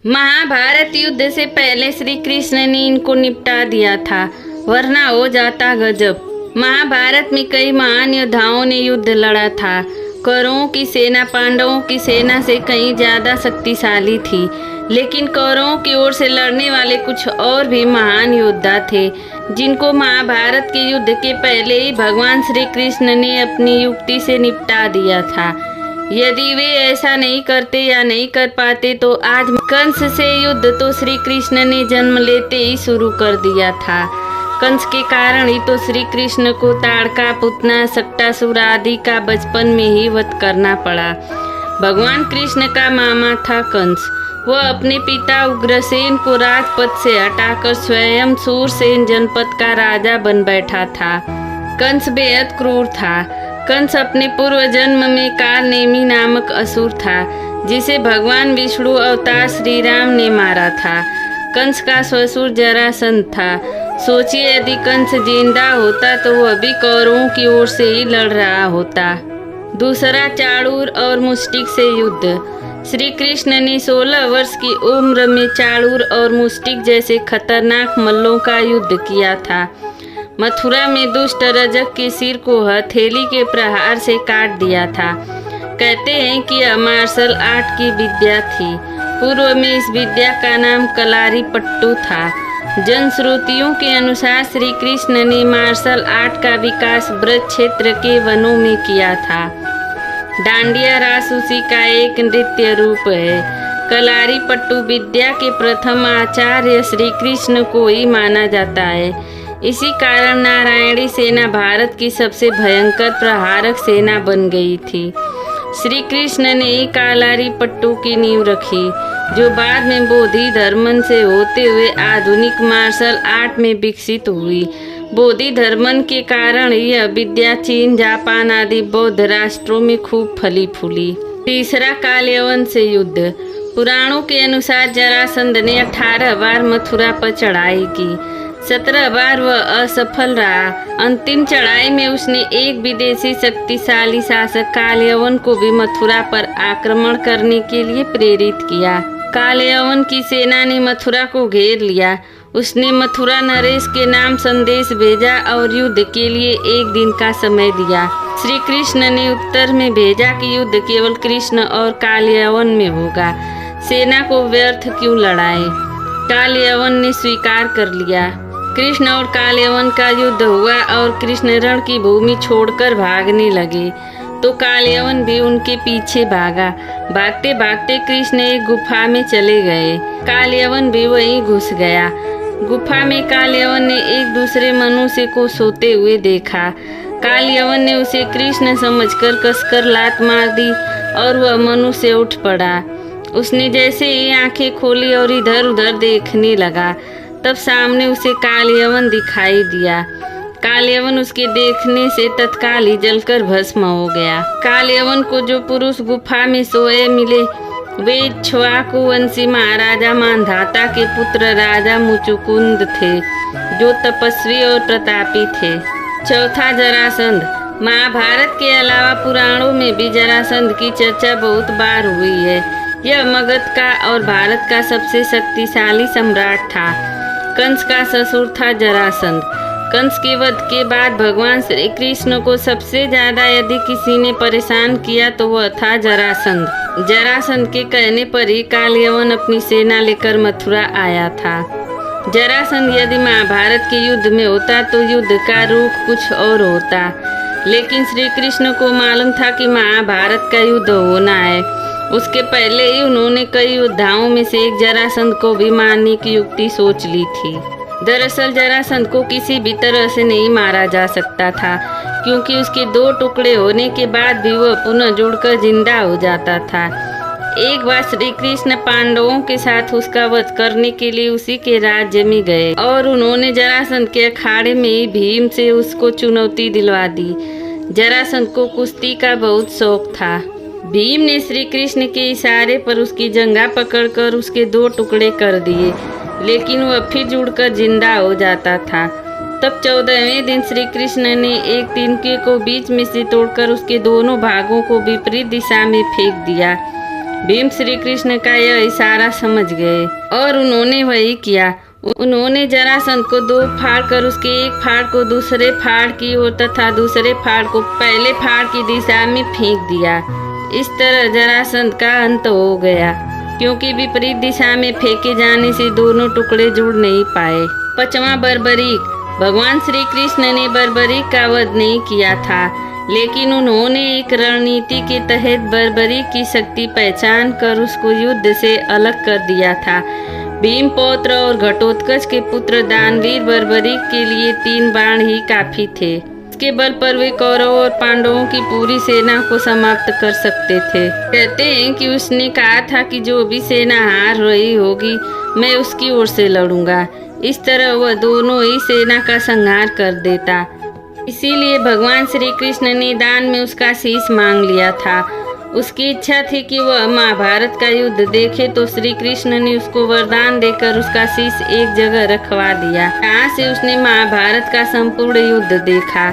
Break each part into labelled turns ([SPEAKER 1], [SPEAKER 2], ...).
[SPEAKER 1] महाभारत युद्ध से पहले श्री कृष्ण ने इनको निपटा दिया था, वरना हो जाता गजब। महाभारत में कई महान योद्धाओं ने युद्ध लड़ा था। कौरवों की सेना पांडवों की सेना से कहीं ज्यादा शक्तिशाली थी, लेकिन कौरवों की ओर से लड़ने वाले कुछ और भी महान योद्धा थे, जिनको महाभारत के युद्ध के पहले ही भगवान श्री कृष्ण ने अपनी युक्ति से निपटा दिया था। यदि वे ऐसा नहीं करते या नहीं कर पाते तो आज कंस से युद्ध तो श्री कृष्ण ने जन्म लेते ही शुरू कर दिया था। कंस के कारण ही तो श्री कृष्ण को ताड़का, पूतना, सक्टासुर आदि का बचपन में ही वध करना पड़ा। भगवान कृष्ण का मामा था कंस। वह अपने पिता उग्रसेन को राजपद से हटाकर स्वयं सूरसेन जनपद का राजा बन बैठा था। कंस बेहद क्रूर था। कंस अपने पूर्व जन्म में कालनेमी नामक असुर था, जिसे भगवान विष्णु अवतार श्री राम ने मारा था। कंस का ससुर जरासंध था। सोचिए, यदि कंस जिंदा होता तो वह भी कौरवों की ओर से ही लड़ रहा होता। दूसरा, चाणूर और मुष्टिक से युद्ध। श्री कृष्ण ने 16 वर्ष की उम्र में चाणूर और मुष्टिक जैसे खतरनाक मल्लों का युद्ध किया था। मथुरा में दुष्ट रजक के सिर को हथेली के प्रहार से काट दिया था। कहते हैं कि यह मार्शल आर्ट की विद्या थी। पूर्व में इस विद्या का नाम कलारी पट्टू था। जनश्रुतियों के अनुसार श्री कृष्ण ने मार्शल आर्ट का विकास ब्रज क्षेत्र के वनों में किया था। डांडिया रास उसी का एक नृत्य रूप है। कलारी पट्टू विद्या के प्रथम आचार्य श्री कृष्ण को ही माना जाता है। इसी कारण नारायणी सेना भारत की सबसे भयंकर प्रहारक सेना बन गई थी। श्री कृष्ण ने कलारी पट्टू की नींव रखी, जो बाद में बोधि धर्मन से होते हुए आधुनिक मार्शल आर्ट में विकसित हुई। बोधि धर्मन के कारण यह विद्या चीन, जापान आदि बौद्ध राष्ट्रों में खूब फली फूली। तीसरा, काल यवन से युद्ध। पुराणों के अनुसार जरासंध ने 18 बार मथुरा पर चढ़ाई की। 17 बार वह असफल रहा। अंतिम चढ़ाई में उसने एक विदेशी शक्तिशाली शासक कालयवन को भी मथुरा पर आक्रमण करने के लिए प्रेरित किया। कालयवन की सेना ने मथुरा को घेर लिया। उसने मथुरा नरेश के नाम संदेश भेजा और युद्ध के लिए 1 दिन का समय दिया। श्री कृष्ण ने उत्तर में भेजा कि युद्ध केवल कृष्ण और कालयवन में होगा, सेना को व्यर्थ क्यों लड़ाए। कालयवन ने स्वीकार कर लिया। कृष्ण और कालयवन का युद्ध हुआ और कृष्ण रण की भूमि छोड़कर भागने लगे, तो कालयवन भी उनके पीछे भागा। भागते भागते कृष्ण एक गुफा में चले गए। कालयवन भी वहीं घुस गया। गुफा में कालयवन ने एक दूसरे मनुष्य को सोते हुए देखा। कालयवन ने उसे कृष्ण समझकर कसकर लात मार दी और वह मनुष्य उठ पड़ा। उसने जैसे ही आंखें खोली और इधर उधर देखने लगा, तब सामने उसे कालयवन दिखाई दिया। कालयवन उसके देखने से तत्काल ही जलकर भस्म हो गया। कालयवन को जो पुरुष गुफा में सोए मिले, वे इक्ष्वाकु वंशी महाराजा मांधाता के पुत्र राजा मुचुकुंद थे, जो तपस्वी और प्रतापी थे। चौथा, जरासंध। महाभारत के अलावा पुराणों में भी जरासंध की चर्चा बहुत बार हुई है। यह मगध का और भारत का सबसे शक्तिशाली सम्राट था। कंस का ससुर था जरासंध। कंस के वध के बाद भगवान श्री कृष्ण को सबसे ज्यादा यदि किसी ने परेशान किया तो वह था जरासंध। जरासंध के कहने पर ही कालयवन अपनी सेना लेकर मथुरा आया था। जरासंध यदि महाभारत के युद्ध में होता तो युद्ध का रुख कुछ और होता, लेकिन श्री कृष्ण को मालूम था कि महाभारत का युद्ध होना है। उसके पहले ही उन्होंने कई योद्धाओं में से एक जरासंध को भी मारने की युक्ति सोच ली थी। दरअसल जरासंध को किसी भी तरह से नहीं मारा जा सकता था, क्योंकि उसके 2 टुकड़े होने के बाद भी वह पुनः जुड़कर जिंदा हो जाता था। एक बार श्री कृष्ण पांडवों के साथ उसका वध करने के लिए उसी के राज्य में गए और उन्होंने जरासंध के अखाड़े में ही भीम से उसको चुनौती दिलवा दी। जरासंध को कुश्ती का बहुत शौक था। भीम ने श्री कृष्ण के इशारे पर उसकी जंघा पकड़कर उसके 2 टुकड़े कर दिए, लेकिन वह फिर जुड़कर जिंदा हो जाता था। तब 14वें दिन श्री कृष्ण ने एक तिनके को बीच में से तोड़कर उसके दोनों भागों को विपरीत दिशा में फेंक दिया। भीम श्री कृष्ण का यह इशारा समझ गए और उन्होंने वही किया। उन्होंने जरासंध को दो फाड़ कर उसके एक फाड़ को दूसरे फाड़ की ओर तथा दूसरे फाड़ को पहले फाड़ की दिशा में फेंक दिया। इस तरह जरासंध का अंत हो गया, क्योंकि विपरीत दिशा में फेंके जाने से दोनों टुकड़े जुड़ नहीं पाए। 5वां बर्बरीक। भगवान श्री कृष्ण ने बर्बरीक का वध नहीं किया था, लेकिन उन्होंने एक रणनीति के तहत बर्बरीक की शक्ति पहचान कर उसको युद्ध से अलग कर दिया था। भीम पौत्र और घटोत्कच के पुत्र दानवीर बर्बरीक के लिए 3 बाण ही काफी थे। इसके बल पर वे कौरवों और पांडवों की पूरी सेना को समाप्त कर सकते थे। कहते हैं कि उसने कहा था कि जो भी सेना हार रही होगी मैं उसकी ओर से लड़ूंगा। इस तरह वह दोनों ही सेना का संहार कर देता। इसीलिए भगवान श्री कृष्ण ने दान में उसका शीश मांग लिया था। उसकी इच्छा थी कि वह महाभारत का युद्ध देखे, तो श्री कृष्ण ने उसको वरदान देकर उसका शीश एक जगह रखवा दिया, जहाँ से उसने महाभारत का संपूर्ण युद्ध देखा।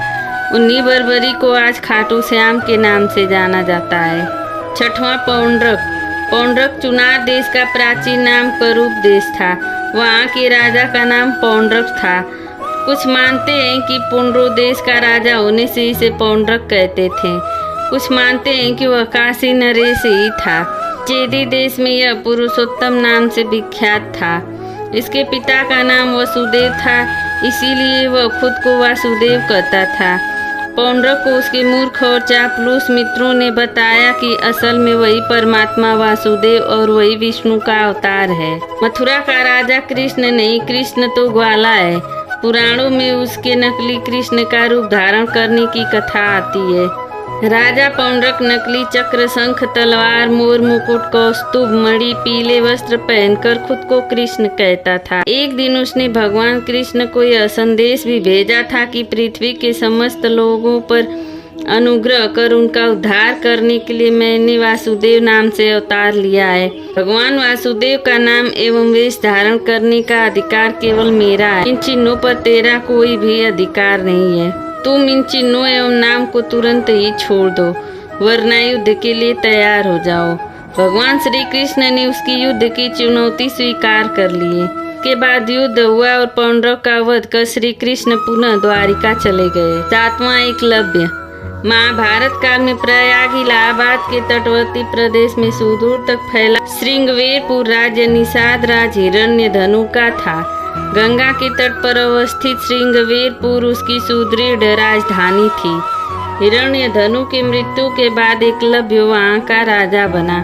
[SPEAKER 1] उन्हीं बर्बरी को आज खाटू श्याम के नाम से जाना जाता है। 6वां पौंड्रक। पौंड्रक चुनार देश का प्राचीन नाम करूप देश था। वहाँ के राजा का नाम पौंड्रक था। कुछ मानते हैं कि पुंड्रो देश का राजा होने से इसे पौंड्रक कहते थे। कुछ मानते हैं कि वह काशी नरेश ही था। चेदी देश में यह पुरुषोत्तम नाम से विख्यात था। इसके पिता का नाम वसुदेव था, इसीलिए वह खुद को वासुदेव कहता था। पौंड्रक को उसके मूर्ख और चापलूस मित्रों ने बताया कि असल में वही परमात्मा वासुदेव और वही विष्णु का अवतार है। मथुरा का राजा कृष्ण नहीं, कृष्ण तो ग्वाला है। पुराणों में उसके नकली कृष्ण का रूप धारण करने की कथा आती है। राजा पौंड्रक नकली चक्र, शंख, तलवार, मोर, मुकुट, कौस्तुभ, मणि, पीले वस्त्र पहनकर खुद को कृष्ण कहता था। एक दिन उसने भगवान कृष्ण को यह संदेश भी भेजा था कि पृथ्वी के समस्त लोगों पर अनुग्रह कर उनका उद्धार करने के लिए मैंने वासुदेव नाम से अवतार लिया है। भगवान वासुदेव का नाम एवं वेश धारण करने का अधिकार केवल मेरा है। इन चिन्हों पर तेरा कोई भी अधिकार नहीं है। तुम इन चिन्हों एवं नाम को तुरंत ही छोड़ दो, वरना युद्ध के लिए तैयार हो जाओ। भगवान श्री कृष्ण ने उसकी युद्ध की चुनौती स्वीकार कर ली। के बाद युद्ध हुआ और पौंड्रक का वध कर श्री कृष्ण पुनः द्वारिका चले गए। 7वां एकलव्य। महाभारत काल में प्रयाग इलाहाबाद के तटवर्ती प्रदेश में सुदूर तक फैला श्रृंगवेरपुर राज्य निषाद राज हिरण्यधनु का था। गंगा के तट पर अवस्थित श्रृंगवेरपुर उसकी सुदृढ़ राजधानी थी। हिरण्यधनु की मृत्यु के बाद एकलव्य वहाँ का राजा बना।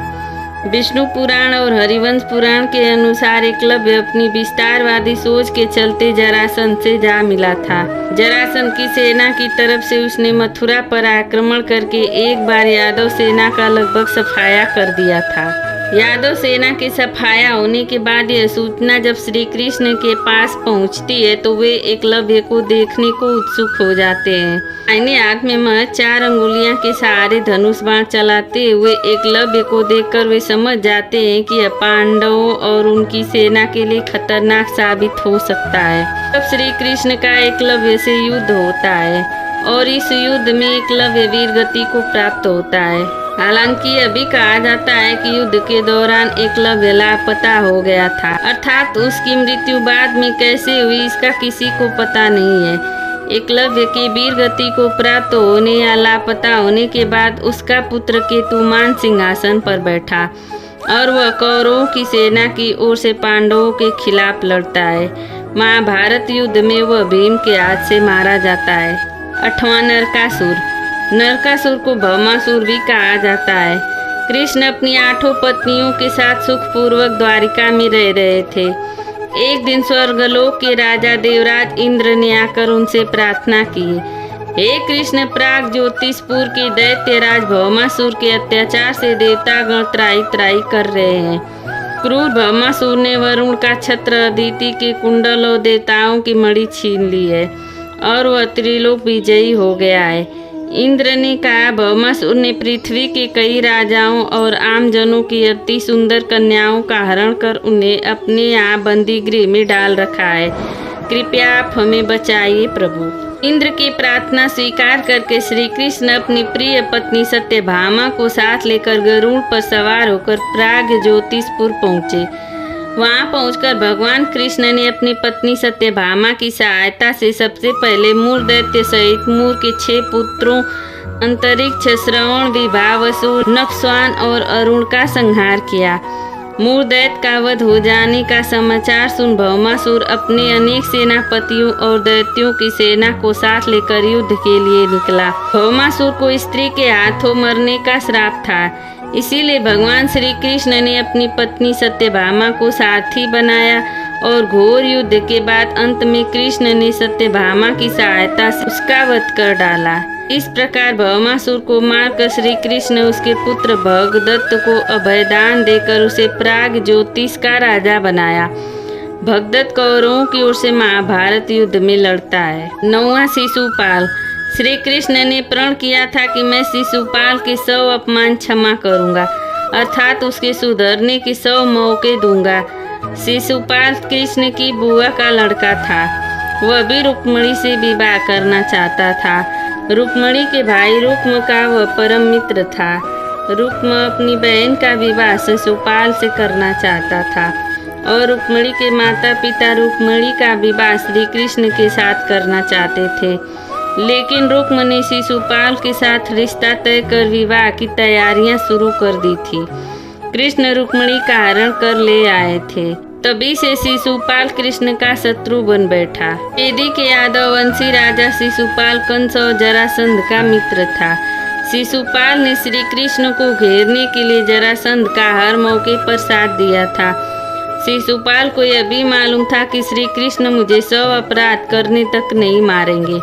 [SPEAKER 1] विष्णु पुराण और हरिवंश पुराण के अनुसार एकलव्य अपनी विस्तारवादी सोच के चलते जरासंध से जा मिला था। जरासंध की सेना की तरफ से उसने मथुरा पर आक्रमण करके एक बार यादव सेना का लगभग सफाया कर दिया था। यादव सेना के सफाया होने के बाद यह सूचना जब श्री कृष्ण के पास पहुंचती है तो वे एकलव्य को देखने को उत्सुक हो जाते हैं। दाहिने हाथ में महज 4 अंगुलियां के सहारे धनुष बाण चलाते हुए एकलव्य को देखकर वे समझ जाते हैं कि यह पांडवों और उनकी सेना के लिए खतरनाक साबित हो सकता है। तब श्री कृष्ण का एकलव्य से युद्ध होता है और इस युद्ध में एकलव्य वीर गति को प्राप्त होता है। हालांकि यह भी कहा जाता है कि युद्ध के दौरान एकलव्य लापता हो गया था, अर्थात उसकी मृत्यु बाद में कैसे हुई इसका किसी को पता नहीं है। एकलव्य की वीर गति को प्राप्त होने या लापता होने के बाद उसका पुत्र केतुमान सिंहासन पर बैठा और वह कौरवों की सेना की ओर से पांडवों के खिलाफ लड़ता है। महाभारत युद्ध में वह भीम के हाथ से मारा जाता है। 8वां नरकासुर। नरकासुर को भौमासुर भी कहा जाता है। कृष्ण अपनी 8 पत्नियों के साथ सुखपूर्वक द्वारिका में रह रहे थे। एक दिन स्वर्गलोक के राजा देवराज इंद्र ने आकर उनसे प्रार्थना की, हे कृष्ण, प्राग ज्योतिषपुर के दैत्यराज भौमासुर के अत्याचार से देवतागण त्राही त्राही कर रहे हैं। क्रूर भौमासुर ने वरुण का छत्र, अदिति के कुंडल और देवताओं की मणि छीन ली है और वह त्रिलोक विजयी हो गया है। इंद्र ने कहा, भौमासुर ने पृथ्वी के कई राजाओं और आम जनों की अति सुंदर कन्याओं का हरण कर उन्हें अपने यहाँ बंदी गृह में डाल रखा है। कृपया आप हमें बचाइए प्रभु। इंद्र की प्रार्थना स्वीकार करके श्री कृष्ण अपनी प्रिय पत्नी सत्यभामा को साथ लेकर गरुड़ पर सवार होकर प्राग ज्योतिषपुर पहुँचे। वहां पहुंचकर भगवान कृष्ण ने अपनी पत्नी सत्यभामा की सहायता से सबसे पहले मूर दैत्य सहित मूर के 6 पुत्रों अंतरिक्ष, श्रवण, विभावसुर, नखस्वान और अरुण का संहार किया। मूर दैत्य का वध हो जाने का समाचार सुन भौमासुर अपने अनेक सेनापतियों और दैत्यों की सेना को साथ लेकर युद्ध के लिए निकला। भौमासुर को स्त्री के हाथों मरने का श्राप था, इसीलिए भगवान श्री कृष्ण ने अपनी पत्नी सत्यभामा को सारथी बनाया और घोर युद्ध के बाद अंत में कृष्ण ने सत्यभामा की सहायता से उसका वध कर डाला। इस प्रकार भौमासुर को मारकर श्री कृष्ण उसके पुत्र भगदत्त को अभयदान देकर उसे प्राग ज्योतिष का राजा बनाया। भगदत्त कौरवों की ओर से महाभारत युद्ध में लड़ता है। 9वां शिशुपाल। श्री कृष्ण ने प्रण किया था कि मैं शिशुपाल के 100 अपमान क्षमा करूंगा, अर्थात उसके सुधरने के 100 मौके दूंगा। शिशुपाल कृष्ण की बुआ का लड़का था। वह भी रुक्मिणी से विवाह करना चाहता था। रुक्मिणी के भाई रुक्म का वह परम मित्र था। रुक्म अपनी बहन का विवाह शिशुपाल से करना चाहता था और रुक्मिणी के माता पिता रुक्मिणी का विवाह श्री कृष्ण के साथ करना चाहते थे, लेकिन रुक्म ने शिशुपाल के साथ रिश्ता तय कर विवाह की तैयारियां शुरू कर दी थी। कृष्ण रुक्मिणी का हरण कर ले आए थे। तभी से शिशुपाल कृष्ण का शत्रु बन बैठा। चेदी के यादव वंशी राजा शिशुपाल कंस और जरासंध का मित्र था। शिशुपाल ने श्री कृष्ण को घेरने के लिए जरासंध का हर मौके पर साथ दिया था। शिशुपाल को यह भी मालूम था कि श्री कृष्ण मुझे 100 अपराध करने तक नहीं मारेंगे।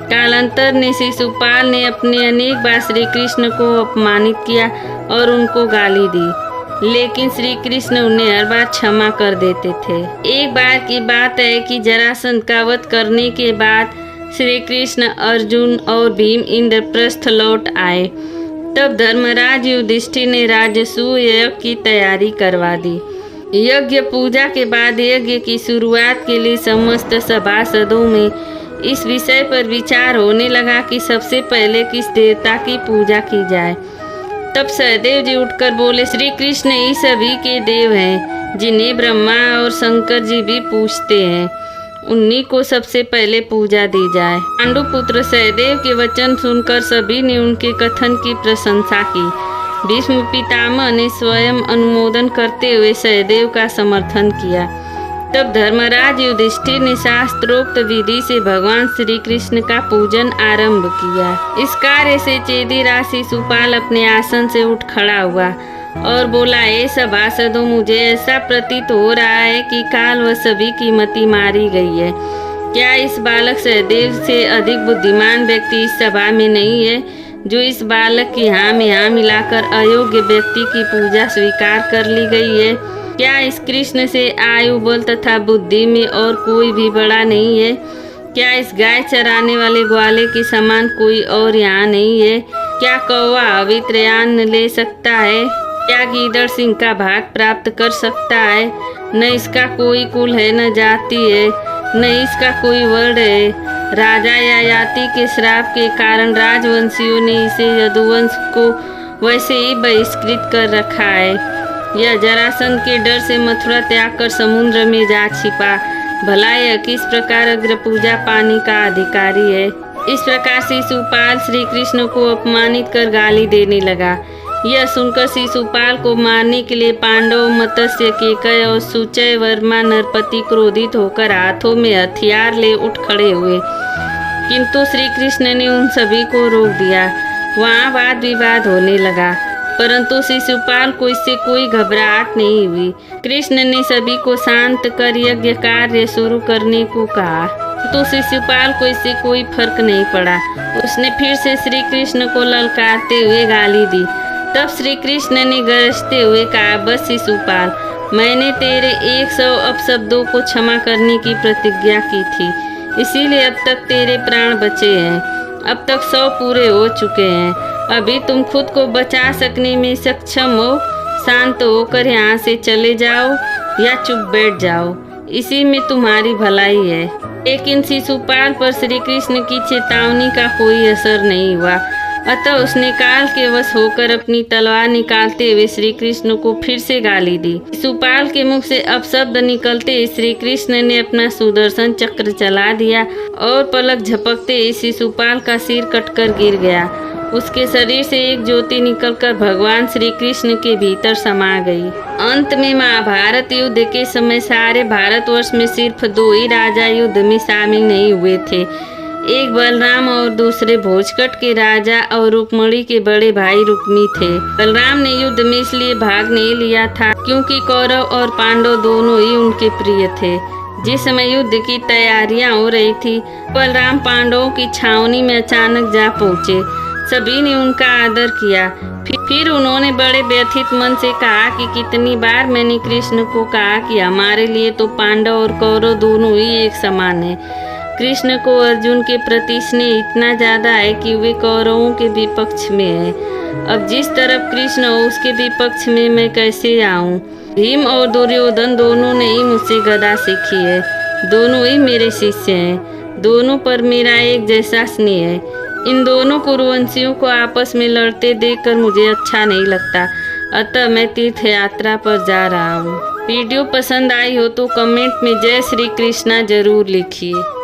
[SPEAKER 1] कालांतर ने शिशुपाल ने अपने अनेक बार श्री कृष्ण को अपमानित किया और उनको गाली दी, लेकिन श्री कृष्ण उन्हें हर बार क्षमा कर देते थे। एक बार की बात है कि जरासंध का वध करने के बाद श्री कृष्ण, अर्जुन और भीम इंद्रप्रस्थ लौट आए। तब धर्मराज युधिष्ठिर ने राजसूय यज्ञ की तैयारी करवा दी। यज्ञ पूजा के बाद यज्ञ की शुरुआत के लिए समस्त सभासदों में इस विषय पर विचार होने लगा कि सबसे पहले किस देवता की पूजा की जाए। तब सहदेव जी उठकर बोले, श्री कृष्ण ही सभी के देव हैं, जिन्हें ब्रह्मा और शंकर जी भी पूजते हैं, उन्हीं को सबसे पहले पूजा दी जाए। पांडुपुत्र सहदेव के वचन सुनकर सभी ने उनके कथन की प्रशंसा की। भीष्म पितामह ने स्वयं अनुमोदन करते हुए सहदेव का समर्थन किया। तब धर्मराज युधिष्ठिर ने शास्त्रोक्त विधि से भगवान श्री कृष्ण का पूजन आरंभ किया। इस कार्य से चेदीराज शिशुपाल अपने आसन से उठ खड़ा हुआ और बोला, हे सभासदों, मुझे ऐसा प्रतीत हो रहा है कि काल व सभी की मति मारी गई है। क्या इस बालक सहदेव से अधिक बुद्धिमान व्यक्ति इस सभा में नहीं है, जो इस बालक की हाँ में हाँ मिलाकर अयोग्य व्यक्ति की पूजा स्वीकार कर ली गई है? क्या इस कृष्ण से आयु, बल तथा बुद्धि में और कोई भी बड़ा नहीं है? क्या इस गाय चराने वाले ग्वाले के समान कोई और यहाँ नहीं है? क्या कौवा अवित्रयान ले सकता है? क्या गीदड़ सिंह का भाग प्राप्त कर सकता है? न इसका कोई कुल है, न जाति है, न इसका कोई वर्ण है। राजा या याति के श्राप के कारण राजवंशियों ने इसे यदुवंश को वैसे ही बहिष्कृत कर रखा है। यह जरासंध के डर से मथुरा त्याग कर समुद्र में जा छिपा। भला यह किस प्रकार अग्र पूजा पानी का अधिकारी है? इस प्रकार शिशुपाल श्री कृष्ण को अपमानित कर गाली देने लगा। यह सुनकर शिशुपाल को मारने के लिए पांडव, मत्स्य, केकय और सुचय वर्मा नरपति क्रोधित होकर हाथों में हथियार ले उठ खड़े हुए, किंतु श्री कृष्ण ने उन सभी को रोक दिया। वहाँ वाद विवाद होने लगा, परंतु शिशुपाल को इससे कोई घबराहट नहीं हुई। कृष्ण ने सभी को शांत कर यज्ञ कार्य शुरू करने को कहा, तो शिशुपाल को इससे कोई फर्क नहीं पड़ा। उसने फिर से श्री कृष्ण को ललकारते हुए गाली दी। तब श्री कृष्ण ने गरजते हुए कहा, बस शिशुपाल, मैंने तेरे 100 अपशब्दों को क्षमा करने की प्रतिज्ञा की थी, इसीलिए अब तक तेरे प्राण बचे हैं। अब तक 100 पूरे हो चुके हैं। अभी तुम खुद को बचा सकने में सक्षम हो। शांत होकर यहाँ से चले जाओ या चुप बैठ जाओ, इसी में तुम्हारी भलाई है। लेकिन शिशुपाल पर श्री कृष्ण की चेतावनी का कोई असर नहीं हुआ। अतः उसने काल के वश होकर अपनी तलवार निकालते हुए श्री कृष्ण को फिर से गाली दी। शिशुपाल के मुख से अपशब्द निकलते ही श्री कृष्ण ने अपना सुदर्शन चक्र चला दिया और पलक झपकते ही शिशुपाल का सिर कटकर गिर गया। उसके शरीर से एक ज्योति निकलकर भगवान श्री कृष्ण के भीतर समा गई। अंत में महाभारत युद्ध के समय सारे भारतवर्ष में सिर्फ 2 ही राजा युद्ध में शामिल नहीं हुए थे। एक बलराम और दूसरे भोजकट के राजा और रुक्मणी के बड़े भाई रुक्मी थे। बलराम ने युद्ध में इसलिए भाग नहीं लिया था क्योंकि कौरव और पांडव दोनों ही उनके प्रिय थे। जिस समय युद्ध की तैयारियां हो रही थी, बलराम पांडवों की छावनी में अचानक जा पहुंचे। सभी ने उनका आदर किया। फिर उन्होंने बड़े व्यथित मन से कहा कि कितनी बार मैंने कृष्ण को कहा कि हमारे लिए तो पांडव और कौरव दोनों ही एक समान है। कृष्ण को अर्जुन के प्रति स्नेह इतना ज़्यादा है कि वे कौरवों के विपक्ष में है। अब जिस तरफ कृष्ण हो उसके विपक्ष में मैं कैसे आऊँ? भीम और दुर्योधन दोनों ने ही मुझसे गदा सीखी है। दोनों ही मेरे शिष्य हैं। दोनों पर मेरा एक जैसा स्नेह है। इन दोनों कुरुवंशियों को आपस में लड़ते देखकर मुझे अच्छा नहीं लगता। अतः मैं तीर्थ यात्रा पर जा रहा हूँ। वीडियो पसंद आई हो तो कमेंट में जय श्री कृष्णा जरूर लिखिए।